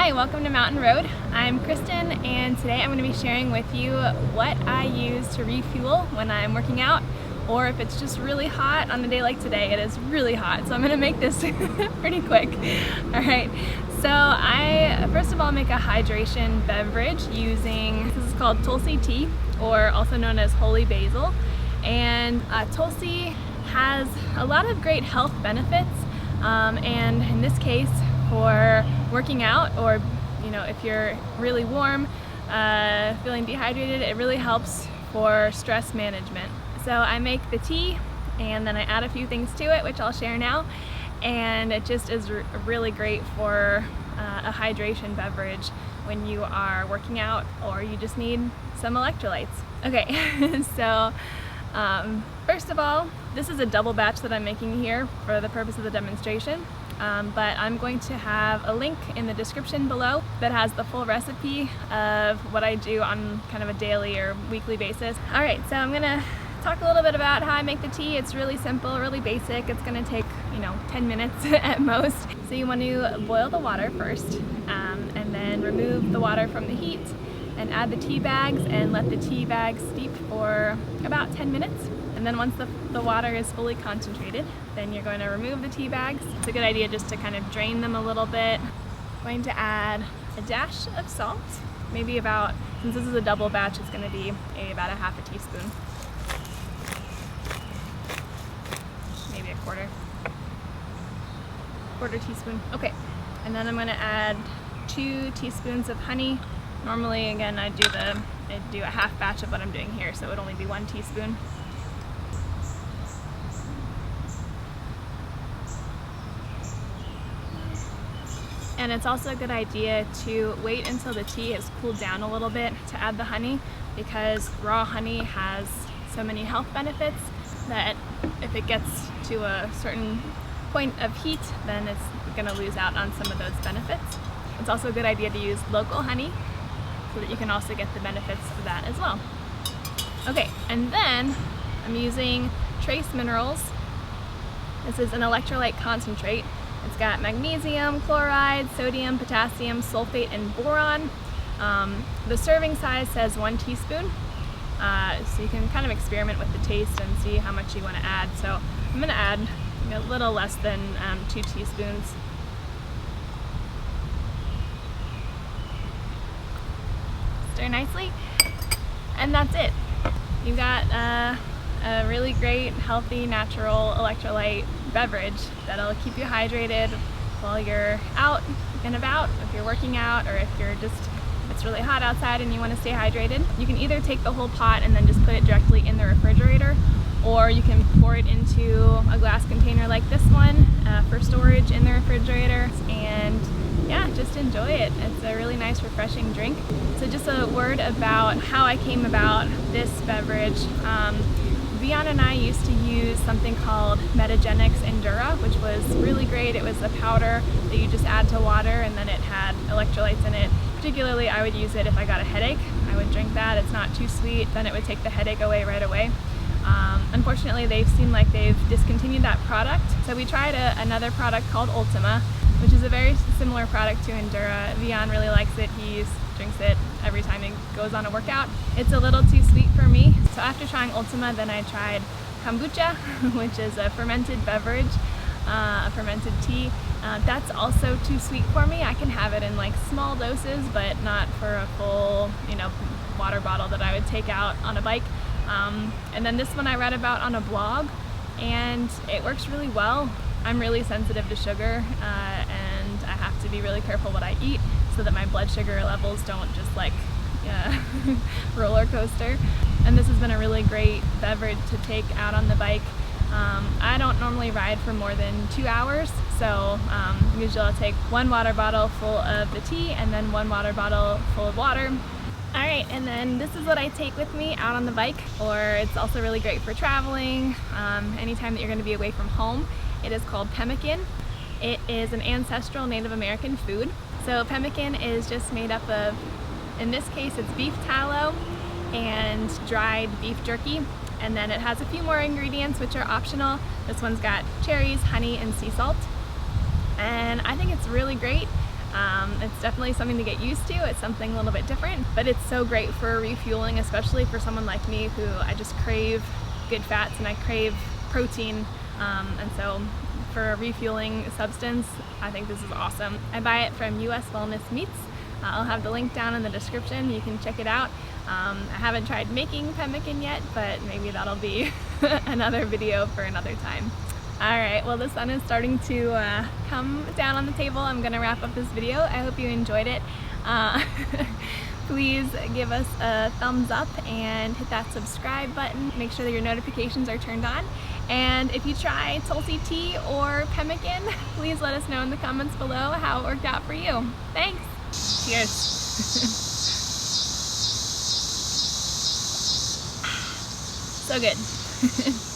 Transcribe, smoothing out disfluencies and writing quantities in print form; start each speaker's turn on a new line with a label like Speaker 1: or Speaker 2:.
Speaker 1: Hi, welcome to Mountain Road. I'm Kristen, and today I'm going to be sharing with you what I use to refuel when I'm working out, or if it's just really hot on a day like today. It is really hot, so I'm going to make this pretty quick. Alright, so I first of all make a hydration beverage using, this is called Tulsi tea, or also known as holy basil. And Tulsi has a lot of great health benefits, and in this case, for working out, or if you're really warm, feeling dehydrated, it really helps for stress management. So I make the tea and then I add a few things to it, which I'll share now, and it just is really great for a hydration beverage when you are working out or you just need some electrolytes. Okay, so first of all, this is a double batch that I'm making here for the purpose of the demonstration. But I'm going to have a link in the description below that has the full recipe of what I do on kind of a daily or weekly basis. Alright, so I'm going to talk a little bit about how I make the tea. It's really simple, really basic. It's going to take, 10 minutes at most. So you want to boil the water first, and then remove the water from the heat and add the tea bags and let the tea bags steep for about 10 minutes. And then once the water is fully concentrated, then you're going to remove the tea bags. It's a good idea just to kind of drain them a little bit. I'm going to add a dash of salt, maybe about, since this is a double batch, it's going to be about a half a teaspoon. Maybe a quarter teaspoon. Okay, and then I'm going to add 2 teaspoons of honey. Normally, again, I do a half batch of what I'm doing here, so it would only be 1 teaspoon. And it's also a good idea to wait until the tea has cooled down a little bit to add the honey, because raw honey has so many health benefits that if it gets to a certain point of heat, then it's going to lose out on some of those benefits. It's also a good idea to use local honey so that you can also get the benefits of that as well. Okay, and then I'm using trace minerals. This is an electrolyte concentrate. It's got magnesium, chloride, sodium, potassium, sulfate, and boron. The serving size says 1 teaspoon, so you can kind of experiment with the taste and see how much you want to add. So I'm going to add a little less than 2 teaspoons. Stir nicely, and that's it. You got a really great, healthy, natural electrolyte beverage that'll keep you hydrated while you're out and about, if you're working out, or if it's really hot outside and you want to stay hydrated. You can either take the whole pot and then just put it directly in the refrigerator, or you can pour it into a glass container like this one for storage in the refrigerator, and yeah, just enjoy it. It's a really nice, refreshing drink. So just a word about how I came about this beverage. Vian and I used to use something called Metagenics Endura, which was really great. It was a powder that you just add to water, and then it had electrolytes in it. Particularly, I would use it if I got a headache. I would drink that. It's not too sweet, then it would take the headache away right away. Unfortunately, they've seemed like they've discontinued that product, so we tried another product called Ultima, which is a very similar product to Endura. Vian really likes it. He drinks it every time he goes on a workout. It's a little too sweet for me, so after trying Ultima, then I tried kombucha, which is a fermented beverage, a fermented tea. That's also too sweet for me. I can have it in like small doses, but not for a full, water bottle that I would take out on a bike. And then this one I read about on a blog, and it works really well. I'm really sensitive to sugar, and I have to be really careful what I eat so that my blood sugar levels don't just roller coaster. And this has been a really great beverage to take out on the bike. I don't normally ride for more than 2 hours, so usually I'll take 1 water bottle full of the tea and then 1 water bottle full of water. Alright, and then this is what I take with me out on the bike, or it's also really great for traveling, anytime that you're going to be away from home. It is called Pemmican. It is an ancestral Native American food. So Pemmican is just made up of, in this case, it's beef tallow and dried beef jerky, and then it has a few more ingredients which are optional. This one's got cherries, honey, and sea salt, and I think it's really great. It's definitely something to get used to. It's something a little bit different, but it's so great for refueling, especially for someone like me who I just crave good fats and I crave protein. And so for a refueling substance, I think this is awesome. I buy it from US Wellness Meats. I'll have the link down in the description. You can check it out. I haven't tried making pemmican yet, but maybe that'll be another video for another time. Alright, well the sun is starting to come down on the table. I'm going to wrap up this video. I hope you enjoyed it. Please give us a thumbs up and hit that subscribe button. Make sure that your notifications are turned on. And if you try Tulsi tea or pemmican, please let us know in the comments below how it worked out for you. Thanks! Cheers! So good.